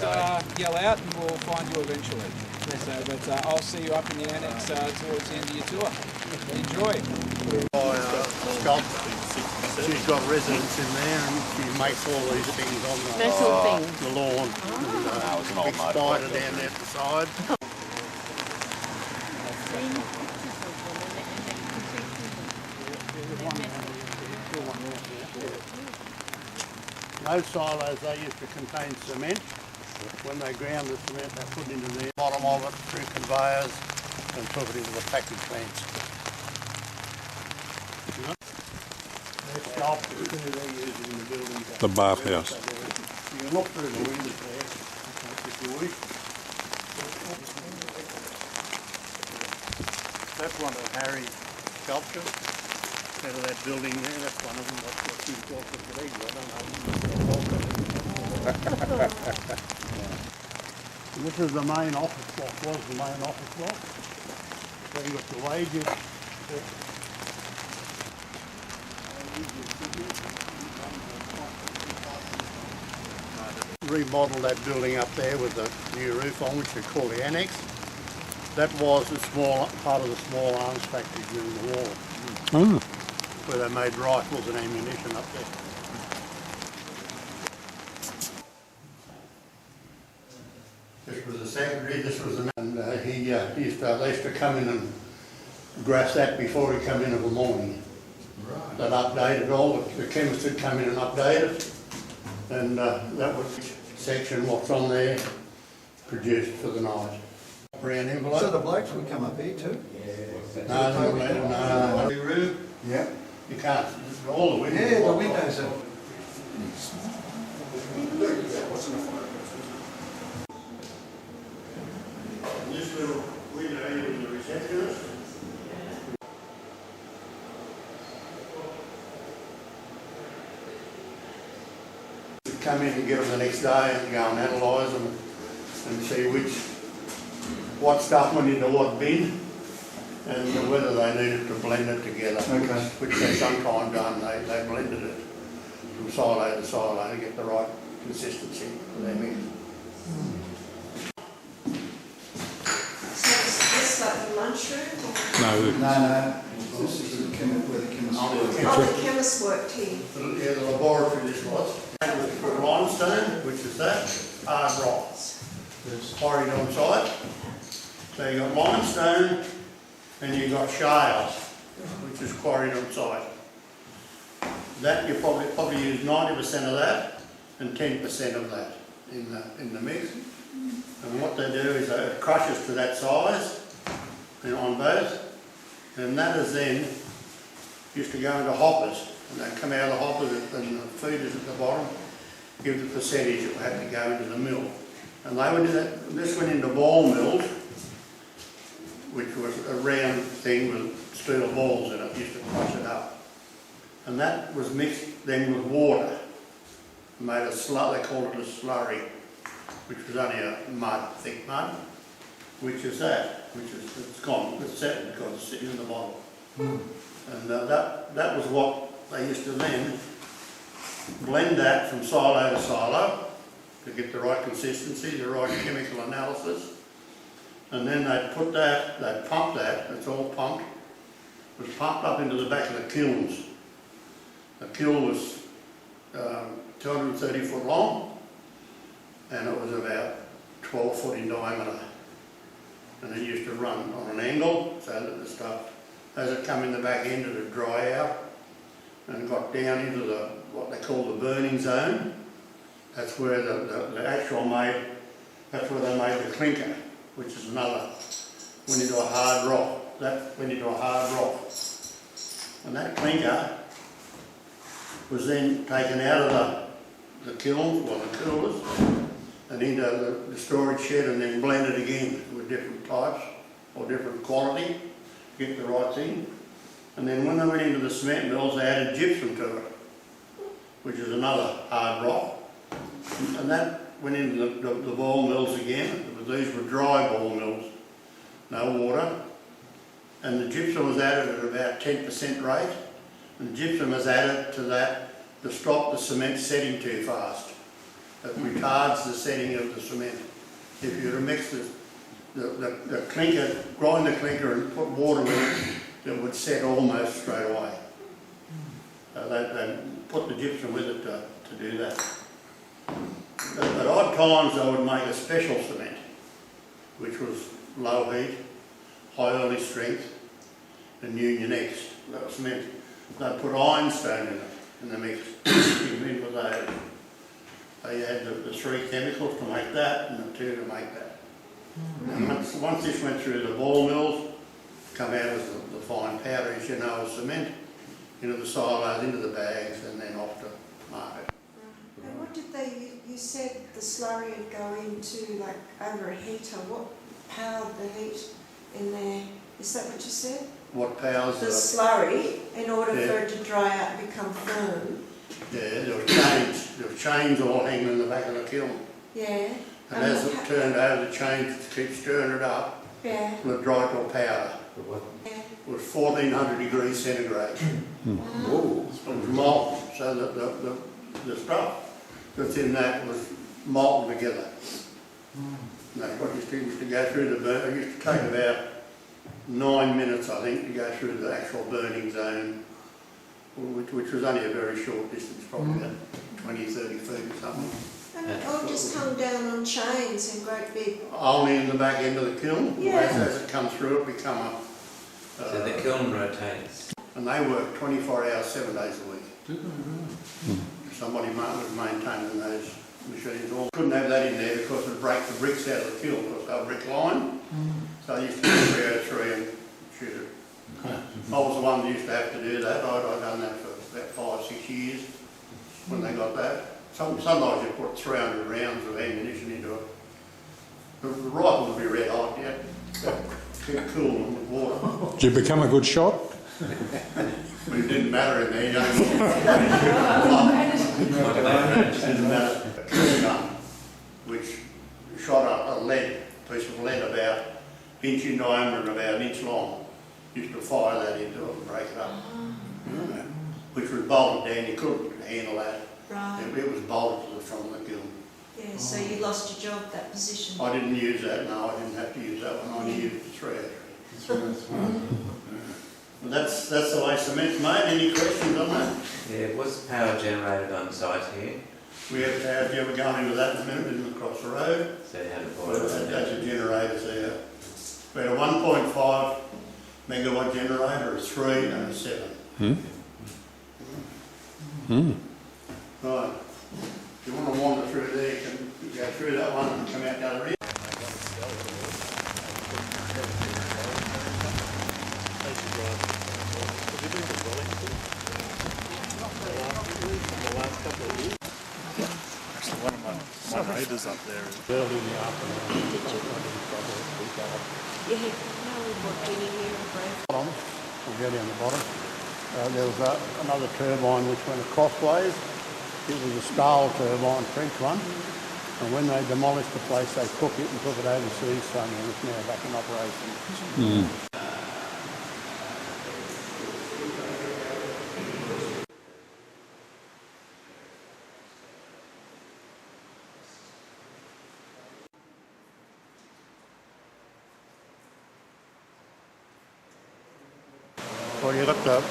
Yell out and we'll find you eventually. So, but I'll see you up in the annex towards the end of your tour. Enjoy. She's got residence in there and she makes all these things on the lawn. It's an old Big spider down there at the side. Those silos, they used to contain cement. When they ground the cement, they put it into the bottom of it through conveyors and took it into the packing plants. The bathhouse. You can look through the windows there if you wish. That's one of Harry's sculptures. Out of that building there, that's one of them. That's what he's got with the legs. I don't know. This is the main office block, was the main office block. So you've got the wages. Remodelled that building up there with the new roof on, which we call the annex. That was the small part of the small arms factory during the war. Oh. Where they made rifles and ammunition up there. This was the secretary, this was the man, and they used to come in and grass that before he come in of a morning. Right. They'd update it all, the chemist would come in and update it, and that was each section, what's on there, produced for the night. Brown envelope. So the blokes would come up here too? No. The room? Yeah. You can't, all the windows. Yeah, the windows are... This little window here is the receptionist. You'd come in and get them the next day and go and analyse them and see what stuff went into what bin and whether they needed to blend it together, okay. which they sometimes done. They blended it from silo to silo to get the right consistency for their mix. Like the lunchroom? No. No. This is the where the chemists work. Oh, the chemist worked here. Yeah, the laboratory this was. That was for limestone, which is that, hard rock. There's quarried on site. So you got limestone and you got shale, which is quarried on site. That you probably use 90% of that and 10% of that in the mix. And what they do is it crushes to that size on both, and that is then used to go into hoppers, and they come out of the hoppers and the feeders at the bottom give the percentage that had to go into the mill. And they would do that. This went into ball mills, which was a round thing with steel balls in it, used to crush it up. And that was mixed then with water, made a slurry, they called it a slurry, which was only a mud, thick mud, which is that, it's gone, it's set because it's sitting in the bottle. And that was what they used to then blend that from silo to silo to get the right consistency, the right chemical analysis. And then they'd put that, they'd pump that, it's all pumped, it was pumped up into the back of the kilns. The kiln was 230 foot long and it was about 12 foot in diameter. And it used to run on an angle so that the stuff, as it come in the back end, it would dry out and got down into what they call the burning zone. That's where the actual that's where they made the clinker, which is another, went into a hard rock. That went into a hard rock. And that clinker was then taken out of the kilns, or the coolers, and into the storage shed and then blended again with different types or different quality to get the right thing. And then when they went into the cement mills, they added gypsum to it, which is another hard rock. And that went into the ball mills again. These were dry ball mills, no water. And the gypsum was added at about 10% rate. And gypsum was added to that to stop the cement setting too fast. It retards the setting of the cement. If you were to mix the clinker, grind the clinker and put water in it, it would set almost straight away. They put the gypsum with it to do that. At odd times they would make a special cement, which was low heat, high early strength, and Union X. That was cement. They'd put ironstone in it, in the mix. They had the three chemicals to make that, and the two to make that. And once this went through the ball mills, come out as the fine powder, as you know, as cement, into the silos, into the bags, and then off to market. And what did they, you said the slurry would go into like over a heater. What powered the heat in there? Is that what you said? What powers The slurry, in order for it to dry out and become firm. Yeah, there were chains all hanging in the back of the kiln. Yeah. And as it turned over, the chains keep stirring it up. Yeah. And it dried to a powder. Yeah. It was 1400 degrees centigrade. Whoa. It was molten, so that the stuff that's in that was molten together. Now, what used to go through the burn, it used to take about 9 minutes, I think, to go through the actual burning zone, which was only a very short distance, probably about 20, 30 feet or something. And it all just hung down on chains in great big... Only in the back end of the kiln. Yeah. As it comes through, it become a... So the kiln rotates. And they work 24 hours, 7 days a week. Somebody was maintaining those machines. Couldn't have that in there because it would break the bricks out of the kiln because they were brick lined. So I used to do 303 and shoot it. I was the one that used to have to do that. I'd done that for about 5, 6 years when they got that. Sometimes you put 300 rounds of ammunition into it. The rifle would be red hot, yeah. Keep cool with water. Did you become a good shot? But it didn't matter in there, you know. It didn't matter. A kiln gun, which shot a piece of lead about an inch in diameter and about an inch long. Used to fire that into it and break it up. Which was bolted down, you couldn't handle that. Right. It was bolted to the front of the kiln. Yeah, so you lost your job, that position. I didn't use that, no, I didn't have to use that one, I only used the 303. Well, that's the way cement's made. Any questions on that? Yeah, was the power generated on site here? We have to have, yeah, we're going into that in a minute, isn't across the road. So you had a boiler. That's a generator there. We had a 1.5 megawatt generator, a 3 and a 7. Right. If you want to wander through there, you can go through that one and come out the other end. My neighbours up there. Yeah, no, we've been in here and break. We'll go down the bottom. There was another turbine which went across ways. It was a Stahl turbine, French one. And when they demolished the place, they took it and took it overseas somewhere, and it's now back in operation. Well, you've got the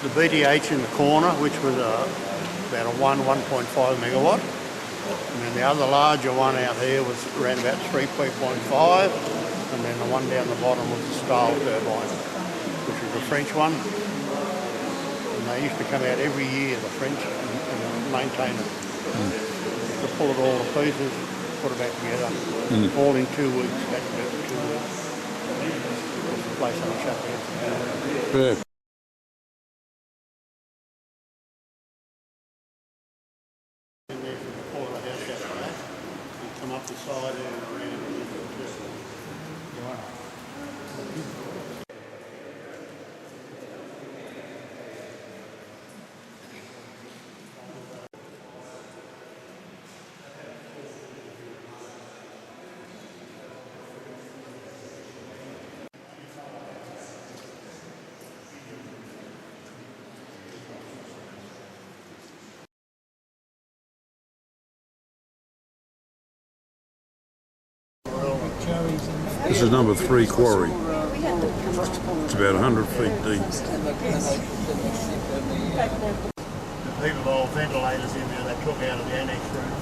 BTH in the corner, which was about a 1.5 megawatt. And then the other larger one out here was around about 3.5. And then the one down the bottom was the Stahl turbine, which was a French one. And they used to come out every year, the French, and maintain it. To pull it all to pieces, put it back together, all in 2 weeks. Had to do it in 2 weeks. The place on the shut down. Yeah. Come up the side and around. This is number 3 quarry. It's about 100 feet deep. The heap of old ventilators in there they took out of the annex room.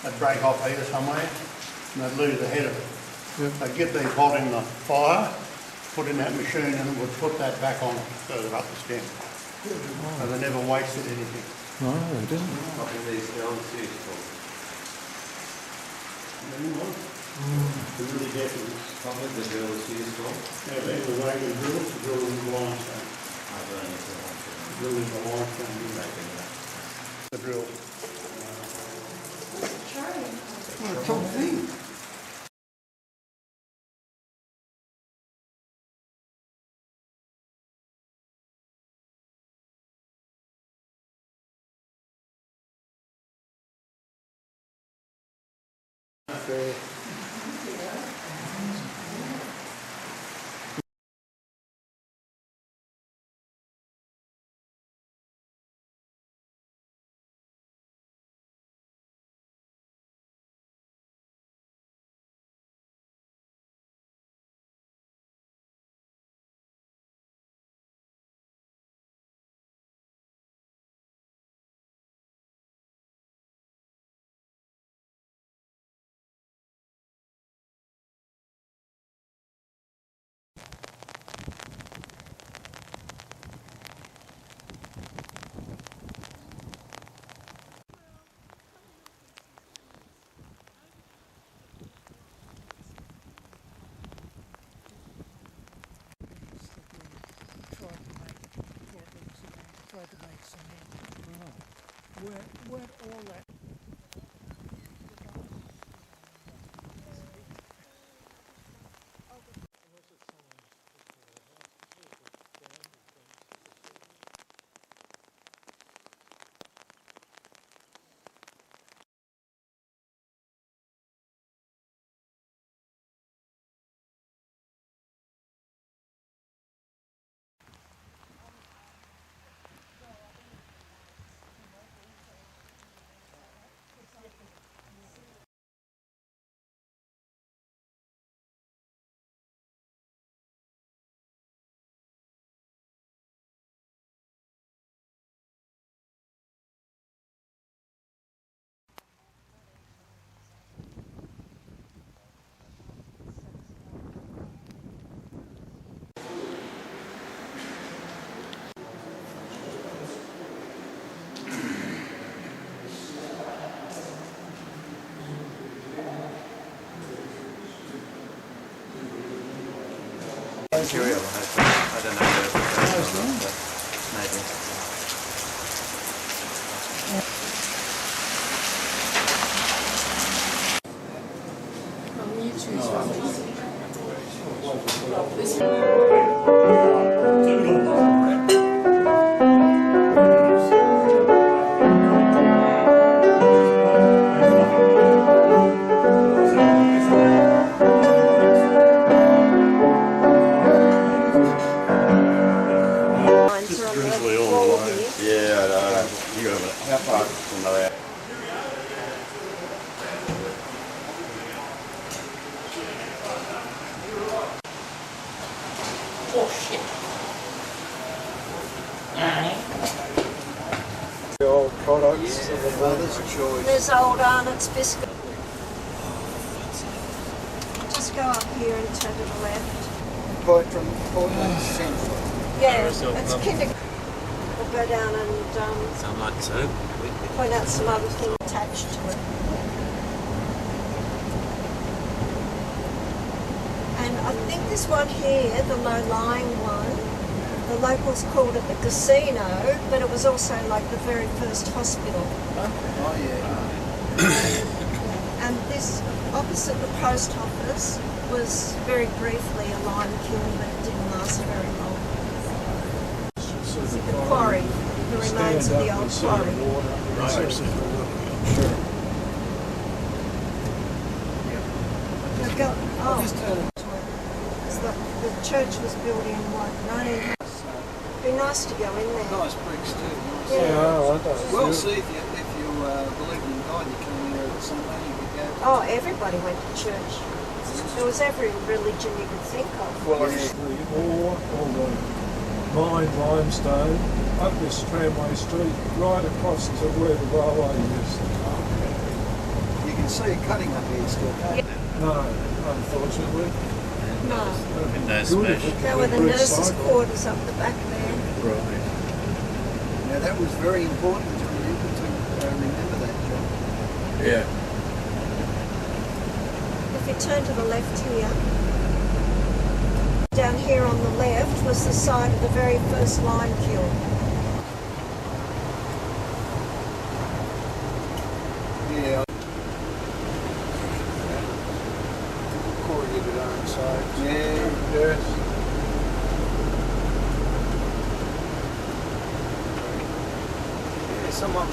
They'd break off here somewhere and they'd lose the head of it. They'd get these hot in the fire, put in that machine and it would put that back on further up the stem. So they never wasted anything. What are these drills used for? The really definite. What were the drills used for? Yeah, they were wagon drills to drill in the limestone. Drill in the limestone. The drill. What a top thing. Where all that Material, I don't know where it goes from, but maybe. you choose one. The old products of the mother's choice. There's old Arnott's biscuit. Just go up here and turn to the left. Quite from Portland Central. Yeah, it's kindergarten. We'll go down and Sound like so? point out some other thing attached to it. And I think this one here, the low-lying one, the locals called it the casino, but it was also like the very first hospital. Oh, yeah. And this, opposite the post office, was very briefly a lime kiln, but it didn't last very long. The quarry, the remains of the old quarry. The church was built in what, 19... It'd be nice to go in there. Nice bricks too. Nice. Yeah. Well, see, if you believe in God, you come here at Sunday, you could go. Oh, everybody went to church. There was every religion you could think of. Well, the ore, all the mined limestone, up this tramway street, right across to where the railway is. You can see it cutting up here still, can't you? No, unfortunately. No. Windows Good if smashed. it There could were be the brick nurses' cycle. quarters up the back there. Right. Now that was very important to remember that, John. Yeah. If you turn to the left here, down here on the left was the site of the very first lime kiln. Yeah. Corrugated iron sides. Yeah. Yes. Yeah, some of